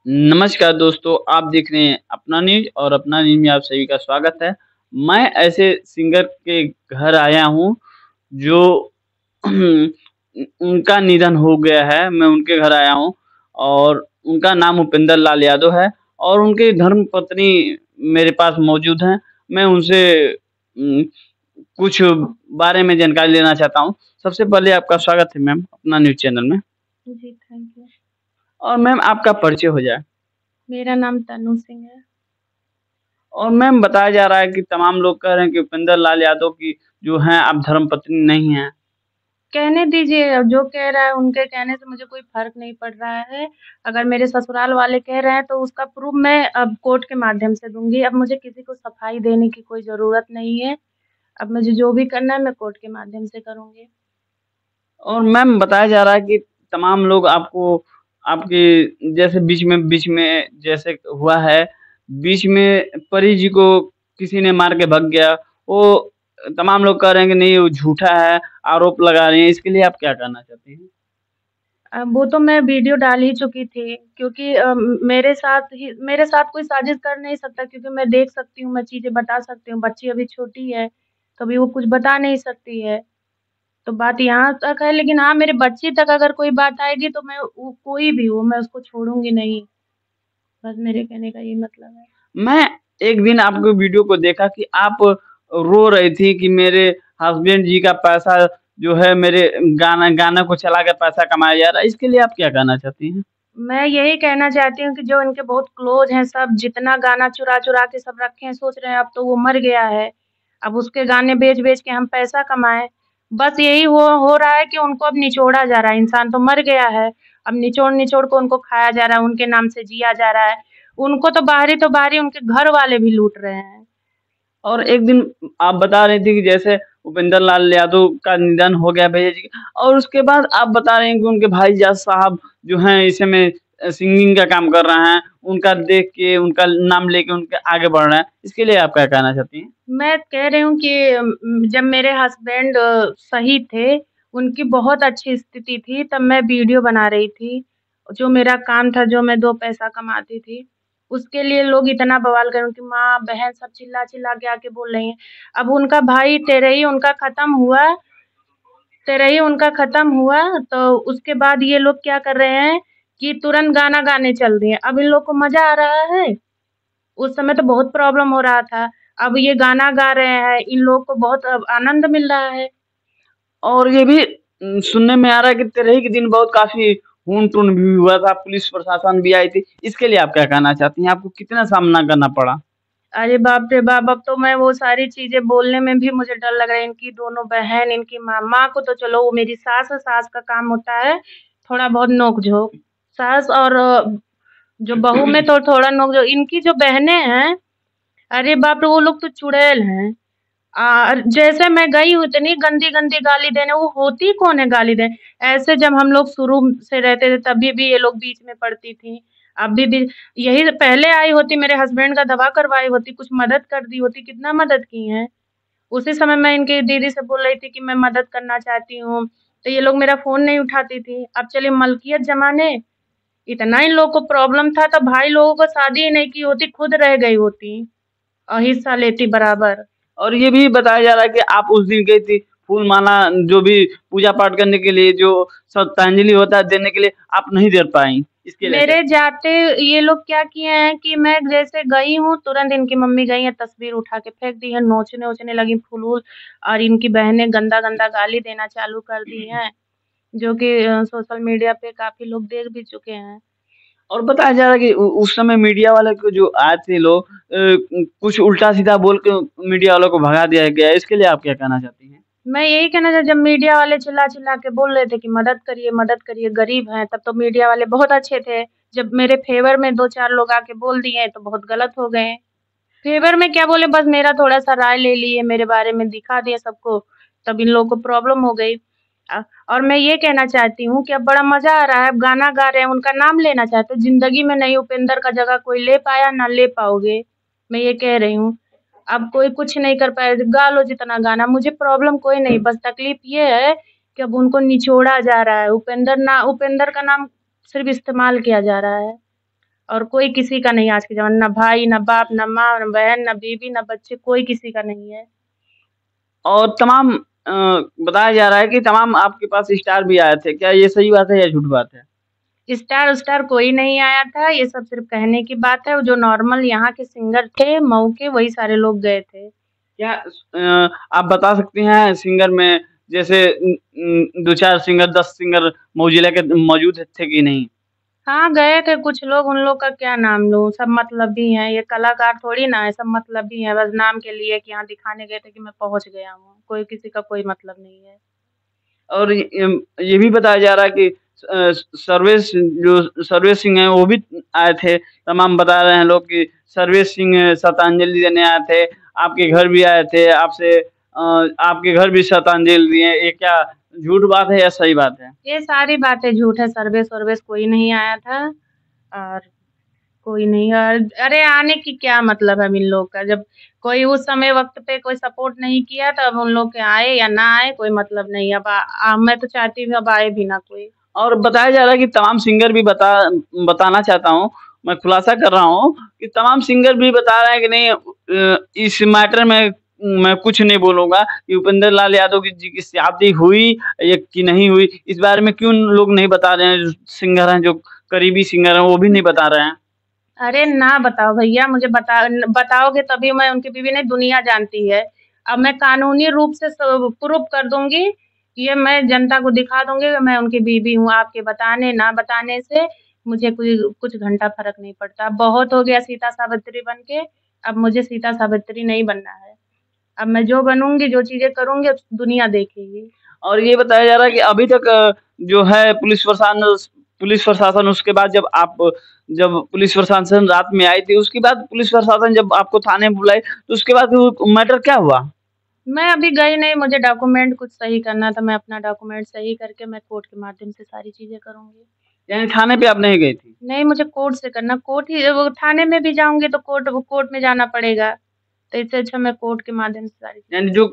नमस्कार दोस्तों, आप देख रहे हैं अपना न्यूज़ और अपना न्यूज़ में आप सभी का स्वागत है। मैं ऐसे सिंगर के घर आया हूँ जो उनका निधन हो गया है, मैं उनके घर आया हूँ और उनका नाम उपेंद्र लाल यादव है और उनकी धर्मपत्नी मेरे पास मौजूद हैं। मैं उनसे कुछ बारे में जानकारी लेना चाहता हूँ। सबसे पहले आपका स्वागत है मैम अपना न्यूज़ चैनल में जी, थैंक यू। और मैम आपका परिचय हो जाए। मेरा नाम तनु सिंह है। और मैम बताया जा रहा है कि तमाम लोग कह रहे हैं कि उपेंद्र लाल यादव की जो हैं अब धर्मपत्नी नहीं हैं। कहने दीजिए, अब जो कह रहा है उनके कहने से मुझे कोई फ़र्क नहीं पड़ रहा है। अगर मेरे ससुराल वाले कह रहे हैं तो उसका प्रूफ़ मैं अब कोर्ट के माध्यम से दूँगी। अब मुझे किसी को सफाई देने की कोई ज़रूरत नहीं है। अब मुझे जो भी करना है मैं कोर्ट के माध्यम से करूँगी। और मैम बताया जा रहा है कि तमाम लोग आपको आपके जैसे बीच में जैसे हुआ है, बीच में परी जी को किसी ने मार के भग गया। वो तमाम लोग कह रहे हैं कि नहीं वो झूठा है, आरोप लगा रहे हैं। इसके लिए आप क्या कहना चाहती हैं? वो तो मैं वीडियो डाल ही चुकी थी क्योंकि मेरे साथ कोई साजिश कर नहीं सकता क्योंकि मैं देख सकती हूँ, मैं चीज़ें बता सकती हूँ। बच्ची अभी छोटी है, तो अभी वो कुछ बता नहीं सकती है। तो बात यहाँ तक है, लेकिन हाँ, मेरे बच्चे तक अगर कोई बात आएगी तो मैं वो कोई भी हो, मैं उसको छोड़ूँगी नहीं। बस मेरे कहने का यही मतलब है। मैं एक दिन आपके वीडियो को देखा कि आप रो रही थी कि मेरे हस्बैंड जी का पैसा जो है मेरे गाना गाना को चला के पैसा कमाया जा रहा है। इसके लिए आप क्या कहना चाहती हैं? मैं यही कहना चाहती हूँ कि जो इनके बहुत क्लोज़ हैं सब, जितना गाना चुरा-चुरा के सब रखे हैं, सोच रहे हैं अब तो वो मर गया है। अब उसके गाने बेच-बेच के हम पैसा कमाएँ। बस यही हो रहा है कि उनको अब निचोड़ा जा रहा है, इंसान तो मर गया है। अब निचोड़-निचोड़ के उनको खाया जा रहा है, उनके नाम से जिया जा रहा है। उनको तो बाहरी उनके घर वाले भी लूट रहे हैं। और एक दिन आप बता रही थी कि जैसे उपेंद्र लाल यादव का निधन हो गया भैया जी का और उसके बाद आप बता रहे हैं कि उनके भाईजान साहब जो हैं इस समय सिंगिंग का काम कर रहे हैं। उनका देख के, उनका नाम लेके उनके आगे बढ़ रहे हैं। इसके लिए आप क्या कहना चाहती हैं? मैं कह रही हूँ कि जब मेरे हस्बैंड सही थे, उनकी बहुत अच्छी स्थिति थी, तब मैं वीडियो बना रही थी। जो मेरा काम था, जो मैं 2 पैसा कमाती थी, उसके लिए लोग इतना बवाल कर रहे हैं, उनकी माँ, बहन सब चिल्ला-चिल्ला के आके बोल रही हैं। अब उनका भाई तेरही उनका खत्म हुआ, तेरही उनका खत्म हुआ, तो उसके बाद ये लोग क्या कर रहे हैं कि तुरंत गाना गाने चल दिए। अब इन लोग को मज़ा आ रहा है। उस समय तो बहुत प्रॉब्लम हो रहा था। अब ये गाना गा रहे हैं, इन लोग को बहुत अब आनंद मिल रहा है। और ये भी सुनने में आ रहा है कि तेरही के दिन बहुत काफ़ी खून-टून भी हुआ था, पुलिस प्रशासन भी आई थी। इसके लिए आप क्या कहना चाहती हैं? आपको कितना सामना करना पड़ा? अरे बाप रे बाप! अब तो मैं वो सारी चीज़ें बोलने में भी मुझे डर लग रहा है। इनकी दोनों बहन, इनकी माँ, माँ को तो चलो वो मेरी सास है, सास का काम होता है थोड़ा बहुत नोक-झोंक। सास और जो बहू में तो थोड़ा नोक-झोंक। इनकी जो बहनें हैं, अरे बाप रे! वो लोग तो चुड़ैल हैं। जैसे मैं गई हूँ इतनी गंदी-गंदी गाली देने, वो होती कौन है गाली देने? ऐसे जब हम लोग शुरू से रहते थे तभी भी ये लोग बीच में पड़ती थीं। अभी भी यही पहले आई होती, मेरे हस्बैंड का दवा करवाई होती, कुछ मदद कर दी होती, कितना मदद की हैं। उसी समय मैं इनकी दीदी से बोल रही थी कि मैं मदद करना चाहती हूँ, तो ये लोग मेरा फ़ोन नहीं उठाती थी। अब चलिए मलकियत ज़माने, इतना इन लोगों को प्रॉब्लम था तो भाई लोगों को शादी ही नहीं की होती, खुद रह गई होती और हिस्सा लेती बराबर। और ये भी बताया जा रहा है कि आप उस दिन गई थी फूल माला जो भी पूजा पाठ करने के लिए जो श्रद्धांजलि होता है देने के लिए आप नहीं दे पाईं। इसके लिए क्या मेरे जाते ये लोग क्या किए हैं कि मैं जैसे गई हूँ, तुरंत इनकी मम्मी गई हैं, तस्वीर उठा के फेंक दी है, नोचने-वोचने लगी फूल-वूल और इनकी बहनें गंदा-गंदा गाली देना चालू कर दी हैं, जो कि सोशल मीडिया पे काफ़ी लोग देख भी चुके हैं। और बताया जा रहा है कि उस समय मीडिया वाले को जो आए थे लोग कुछ उल्टा-सीधा बोल के मीडिया वालों को भगा दिया गया। इसके लिए आप क्या कहना चाहती हैं? मैं यही कहना जब मीडिया वाले चिल्ला-चिल्ला के बोल रहे थे कि मदद करिए, गरीब हैं, तब तो मीडिया वाले बहुत अच्छे थे। जब मेरे फ़ेवर में 2-4 लोग आके बोल दिए, तो बहुत गलत हो गए। फ़ेवर में क्या बोले, बस मेरा थोड़ा-सा राय ले लिए, मेरे बारे में दिखा दिया सबको, तब इन लोगों को प्रॉब्लम हो गई। और मैं ये कहना चाहती हूँ कि अब बड़ा मज़ा आ रहा है, अब गाना गा रहे हैं, उनका नाम लेना चाहते हैं। ज़िंदगी में नहीं उपेंद्र का जगह कोई ले पाया, ना ले पाओगे, मैं ये कह रही हूँ। अब कोई कुछ नहीं कर पाया, गा लो जितना गाना, मुझे प्रॉब्लम कोई नहीं, बस तकलीफ़ ये है कि अब उनको निचोड़ा जा रहा है। उपेंद्र का नाम सिर्फ़ इस्तेमाल किया जा रहा है। और कोई किसी का नहीं आज के ज़माने, ना भाई, ना बाप, ना माँ, ना बहन, ना बीवी, ना बच्चे, कोई किसी का नहीं है। और तमाम बताया जा रहा है कि तमाम आपके पास स्टार भी आए थे। क्या ये सही बात है या झूठ बात है? स्टार कोई नहीं आया था, ये सब सिर्फ़ कहने की बात है। जो नॉर्मल यहाँ के सिंगर थे मऊ के, वही सारे लोग गए थे। क्या आप बता सकती हैं सिंगर में जैसे 2-4 सिंगर 10 सिंगर मऊ जिले के मौजूद थे कि नहीं? हाँ, गए थे कुछ लोग, उन लोग का क्या नाम लूँ, सब मतलबी हैं। ये कलाकार थोड़ी ना है, सब मतलबी हैं, बस नाम के लिए कि यहाँ दिखाने गए थे कि मैं पहुँच गया हूँ। कोई किसी का कोई मतलब नहीं है। और ये भी बताया जा रहा है कि सर्वेश सिंह हैं वो भी आए थे। तमाम बता रहे हैं लोग कि सर्वेश सिंह श्रद्धांजलि देने आए थे, आपके घर भी आए थे, आपके घर भी श्रद्धांजलि दिए। ये क्या झूठ बात है या सही बात है? ये सारी बातें झूठ है, सर्विस-वर्विस कोई नहीं आया था और कोई नहीं। और अरे आने की क्या मतलब है इन लोग का, जब कोई उस समय वक़्त पे कोई सपोर्ट नहीं किया तो अब उन लोग के आए या ना आए कोई मतलब नहीं। अब मैं तो चाहती हूँ अब आए भी ना कोई। और बताया जा रहा है कि तमाम सिंगर भी बताना चाहता हूँ, मैं खुलासा कर रहा हूँ कि तमाम सिंगर भी बता रहे हैं कि नहीं इस मैटर में मैं कुछ नहीं बोलूँगा कि उपेंद्र लाल यादव जी की शादी हुई या कि नहीं हुई। इस बारे में क्यों लोग नहीं बता रहे हैं? जो सिंगर हैं, जो करीबी सिंगर हैं, वो भी नहीं बता रहे हैं। अरे ना बताओ भैया, मुझे बताओगे तभी मैं उनकी बीवी नहीं, दुनिया जानती है। अब मैं कानूनी रूप से प्रूफ कर दूँगी, ये मैं जनता को दिखा दूँगी कि मैं उनकी बीवी हूँ। आपके बताने ना बताने से मुझे कोई कुछ घंटा फ़र्क नहीं पड़ता। अब बहुत हो गया सीता सावित्री बन के, अब मुझे सीता सावित्री नहीं बनना है। अब मैं जो बनूँगी, जो चीज़ें करूँगी, अब दुनिया देखेगी। और ये बताया जा रहा है कि अभी तक जो है पुलिस प्रशासन उसके बाद जब पुलिस प्रशासन रात में आई थी, उसके बाद पुलिस प्रशासन जब आपको थाने बुलाई, तो उसके बाद वो मैटर क्या हुआ? मैं अभी गई नहीं, मुझे डॉक्यूमेंट कुछ सही करना था। मैं अपना डॉक्यूमेंट सही करके मैं कोर्ट के माध्यम से सारी चीज़ें करूँगी। यानी थाने पे आप नहीं गई थी? नहीं, मुझे कोर्ट से करना, कोर्ट ही वो थाने में भी जाऊँगी तो कोर्ट में जाना पड़ेगा। तो इससे अच्छा मैं कोर्ट के माध्यम से सारी चीज़ें। यानी जो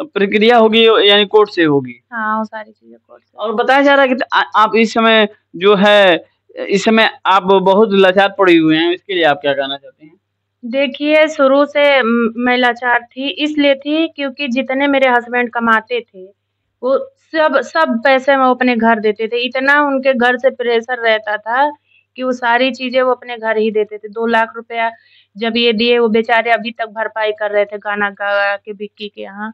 प्रक्रिया होगी यानी कोर्ट से होगी। हाँ, वो सारी चीज़ें कोर्ट से। और बताया जा रहा है कि आप इस समय जो है इस समय आप बहुत लाचार पड़ी हुई हैं, इसके लिए आप क्या कहना चाहते हैं? देखिए, शुरू से मैं लाचार थी, इसलिए थी क्योंकि जितने मेरे हस्बैंड कमाते थे, वो सब पैसे वो अपने घर देते थे। इतना उनके घर से प्रेशर रहता था कि वो सारी चीज़ें वो अपने घर ही देते थे। 2 लाख रुपया जब ये दिए, वो बेचारे अभी तक भरपाई कर रहे थे गाना गा-गा के विक्की के यहाँ।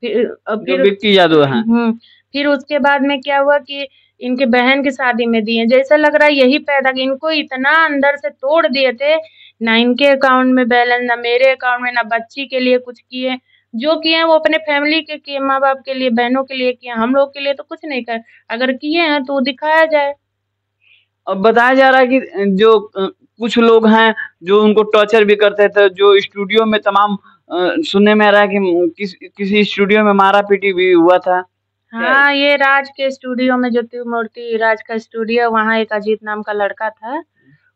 जो फिर विक्की यादव हैं। फिर उसके बाद में क्या हुआ कि इनके बहन की शादी में दिए। जैसा लग रहा है यही पैदा इनको इतना अंदर से तोड़ दिए थे, ना इनके अकाउंट में बैलेंस, ना मेरे अकाउंट में, ना बच्ची के लिए कुछ किए। जो किए हैं वो अपने फैमिली के किए, माँ-बाप के लिए, बहनों के लिए किए, हम लोग के लिए तो कुछ नहीं कर। अगर किए हैं तो वो दिखाया जाए। और बताया जा रहा है कि जो कुछ लोग हैं जो उनको टॉर्चर भी करते थे, जो स्टूडियो में तमाम सुनने में आ रहा है कि किसी स्टूडियो में मारा-पीटी भी हुआ था। हाँ, ये राज के स्टूडियो में जो त्रिमूर्ति राज का स्टूडियो, वहाँ एक अजीत नाम का लड़का था।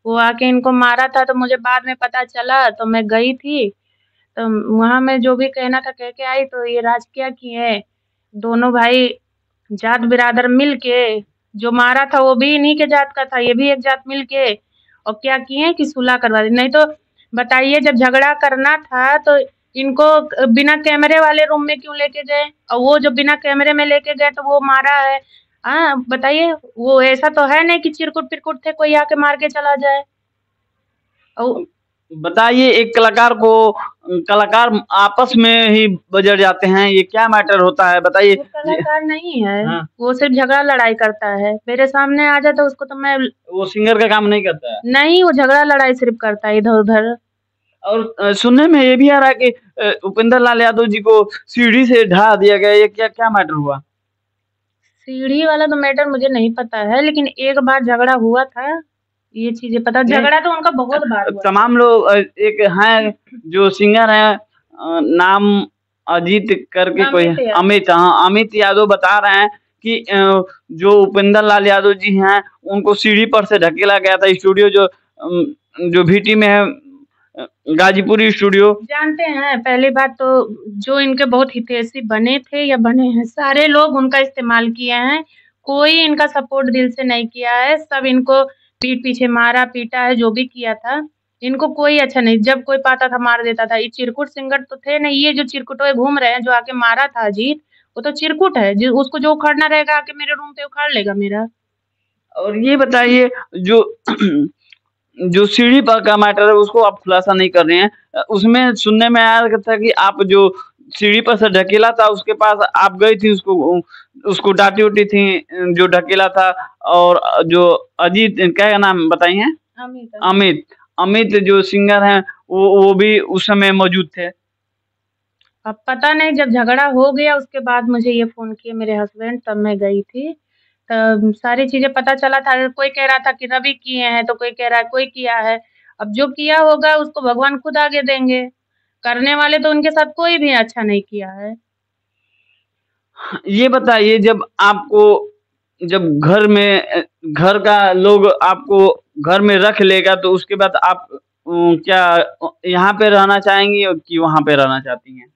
वो आके इनको मारा था तो मुझे बाद में पता चला तो मैं गई थी। तो वहाँ मैं जो भी कहना था कह के आई तो ये राज क्या किए, दोनों भाई जात बिरादर मिल के, जो मारा था वो भी इन्हीं के जात का था, ये भी एक जात मिल के और क्या किए कि सुलह करवा दी। नहीं तो बताइए जब झगड़ा करना था तो इनको बिना कैमरे वाले रूम में क्यों लेके गए और वो जो बिना कैमरे में लेके गए तो वो मारा है। हाँ बताइए, वो ऐसा तो है नहीं कि चिरकुट-पिरकुट थे कोई आके मार के चला जाए। और बताइए एक कलाकार आपस में ही बजड़ जाते हैं, ये क्या मैटर होता है बताइए? वो कलाकार नहीं है, हाँ। वो सिर्फ झगड़ा लड़ाई करता है। मेरे सामने आ जाए तो उसको तो मैं वो सिंगर का काम नहीं करता है। नहीं, वो झगड़ा लड़ाई सिर्फ करता है इधर-उधर। और सुनने में ये भी आ रहा है कि उपेंद्र लाल यादव जी को सीढ़ी से ढा दिया गया, ये क्या मैटर हुआ? सीढ़ी वाला तो मैटर मुझे नहीं पता है, लेकिन एक बार झगड़ा हुआ था, ये चीज़ें पता। झगड़ा तो उनका बहुत बार हुआ। तमाम लोग एक हैं जो सिंगर हैं नाम अजीत करके कोई अमित, हाँ अमित यादव बता रहे हैं कि जो उपेंद्र लाल यादव जी हैं उनको सीढ़ी पर से ढकेला गया था। स्टूडियो जो भीटी में है, गाजीपुरी स्टूडियो। जानते हैं, पहली बात तो जो इनके बहुत हितैषी बने थे या बने हैं, सारे लोग उनका इस्तेमाल किए हैं। कोई इनका सपोर्ट दिल से नहीं किया है, सब इनको पीठ पीछे मारा पीटा है, जो भी किया था, इनको कोई अच्छा नहीं, जब कोई पाता था मार देता था। ये चिरकुट सिंगर तो थे नहीं, ये जो चिरकुटों घूम रहे हैं, जो आके मारा था अजीत, वो तो चिरकुट है, उसको जो उखाड़ना रहेगा आके मेरे रूम पे उखाड़ लेगा मेरा। और ये बताइए, जो जो सीढ़ी पर का मैटर है उसको आप खुलासा नहीं कर रहे हैं। उसमें सुनने में आया था कि आप जो सीढ़ी पर से ढकेला था उसके पास आप गई थी, उसको डांटी उटी थी, जो ढकेला था। और जो अजीत, क्या नाम बताइए? अमित। अमित। अमित जो सिंगर हैं वो भी उस समय मौजूद थे। अब पता नहीं, जब झगड़ा हो गया उसके बाद मुझे ये फोन किए मेरे हस्बैंड, तब मैं गई थी, तब सारी चीजें पता चला था। कोई कह रहा था कि रवि किए हैं, तो कोई कह रहा है कोई किया है। अब जो किया होगा उसको भगवान खुद आगे देंगे, करने वाले तो उनके साथ कोई भी अच्छा नहीं किया है। ये बताइए, जब घर का लोग आपको घर में रख लेगा तो उसके बाद आप क्या यहाँ पे रहना चाहेंगी कि वहाँ पे रहना चाहती हैं?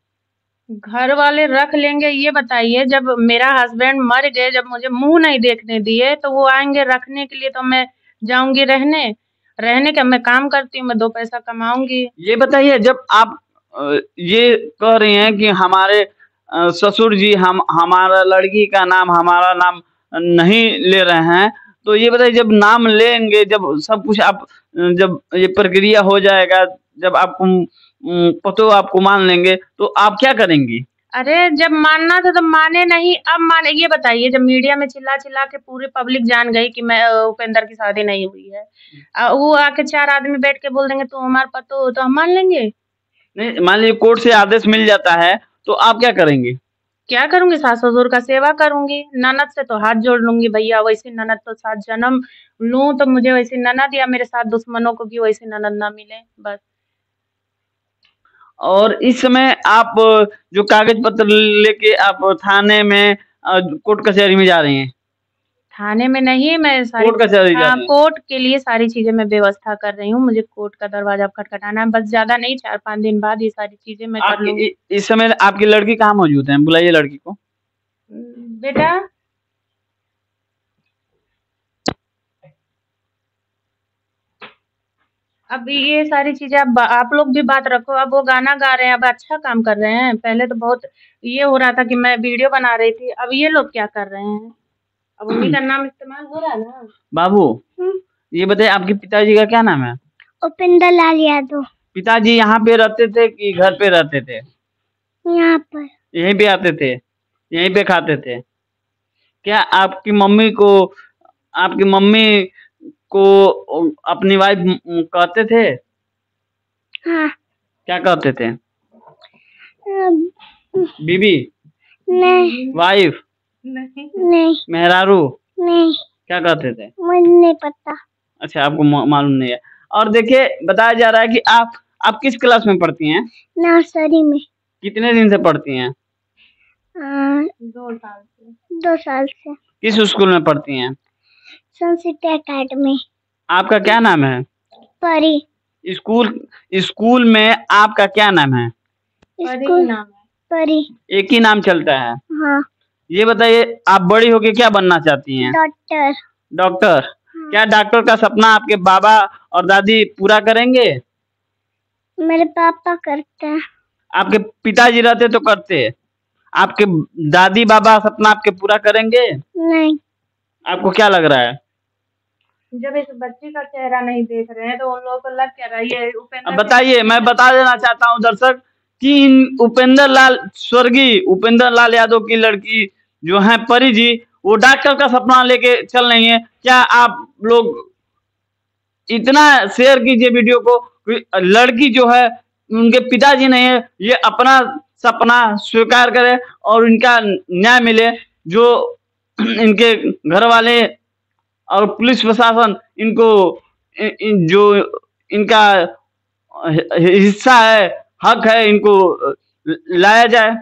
घर वाले रख लेंगे, ये बताइए, जब मेरा हस्बैंड मर गए, जब मुझे मुंह नहीं देखने दिए, तो वो आएंगे रखने के लिए, तो मैं जाऊंगी रहने का। मैं काम करती हूँ, मैं 2 पैसा कमाऊंगी। ये बताइए, जब आप ये कह रही हैं कि हमारे ससुर जी हमारा लड़की का नाम, हमारा नाम नहीं ले रहे हैं, तो ये बताइए, जब नाम लेंगे, जब सब कुछ आप जब ये प्रक्रिया हो जाएगा, जब आपको पतोह आपको मान लेंगे, तो आप क्या करेंगी? अरे जब मानना था तब माने नहीं, अब माने। ये बताइए, जब मीडिया में चिल्ला चिल्ला के पूरी पब्लिक जान गई कि मैं उपेंद्र की शादी नहीं हुई है, वो आके 4 आदमी बैठ के बोल देंगे तू हमारा पतो हो, तो हम मान लेंगे? नहीं, मान लीजिए कोर्ट से आदेश मिल जाता है, तो आप क्या करेंगी? क्या करूंगी? सास ससुर का सेवा करूंगी, ननद से तो हाथ जोड़ लूंगी। भैया वैसी ननद तो 7 जन्म लूं तो मुझे वैसी ननद, या मेरे साथ दुश्मनों को भी वैसी ननद ना मिले, बस। और इस समय आप जो कागज पत्र लेके आप थाने में, कोर्ट कचहरी में जा रही हैं? थाने में नहीं, मैं सारी कोर्ट कचहरी जा रही हैं? कोर्ट के लिए सारी चीजें मैं व्यवस्था कर रही हूँ। मुझे कोर्ट का दरवाजा खटखटाना है, बस, ज्यादा नहीं, 4-5 दिन बाद ये सारी चीजें मैं कर लूंगी। इस समय आपकी लड़की कहाँ मौजूद है? बुलाइए लड़की को। बेटा, अब ये सारी चीजें आप लोग भी बात रखो। अब वो गाना गा रहे हैं, अब अच्छा काम कर रहे हैं। पहले तो बहुत ये हो रहा था कि मैं वीडियो बना रही थी, अब ये लोग क्या कर रहे हैं? अब उन्हीं का नाम इस्तेमाल हो रहा है ना। बाबू, ये बताइए, आपके पिताजी का क्या नाम है? उपेंद्र लाल यादव। पिताजी यहाँ पे रहते थे कि घर पे रहते थे? यहाँ पर। यहीं पे आते थे, यहीं पे खाते थे? क्या आपकी मम्मी को अपनी वाइफ कहते थे? हाँ। क्या कहते थे? बीबी? नहीं। वाइफ? नहीं। मेहरारू? नहीं। क्या कहते थे? मुझे नहीं पता। अच्छा, आपको मालूम नहीं है। और देखिए, बताया जा रहा है कि आप किस क्लास में पढ़ती हैं? नर्सरी में। कितने दिन से पढ़ती हैं? 2 साल से। 2 साल से। किस स्कूल में पढ़ती हैं? संस्कृत एकेडमी। आपका क्या नाम है? परी। स्कूल में आपका क्या नाम है? स्कूल नाम है परी। एक ही नाम चलता है? हाँ। ये बताइए, आप बड़ी होके क्या बनना चाहती हैं? डॉक्टर। डॉक्टर? हाँ। क्या डॉक्टर का सपना आपके बाबा और दादी पूरा करेंगे? मेरे पापा करते हैं। आपके पिताजी रहते तो करते? आपके दादी बाबा सपना आपके पूरा करेंगे? नहीं। आपको क्या लग रहा है? जब इस बच्ची का चेहरा नहीं देख रहे हैं तो उन लोगों को लग क्या रहा है? ये अब बताइए, मैं बता देना चाहता हूँ दर्शक कि स्वर्गीय उपेंद्र लाल यादव की लड़की जो है परी जी, वो डॉक्टर का सपना लेके चल रही है। क्या आप लोग इतना शेयर कीजिए वीडियो को, लड़की जो है उनके पिताजी नहीं है, ये अपना सपना स्वीकार करे और इनका न्याय मिले। जो इनके घर वाले और पुलिस प्रशासन इनको जो इनका हिस्सा है, हक है, इनको लाया जाए।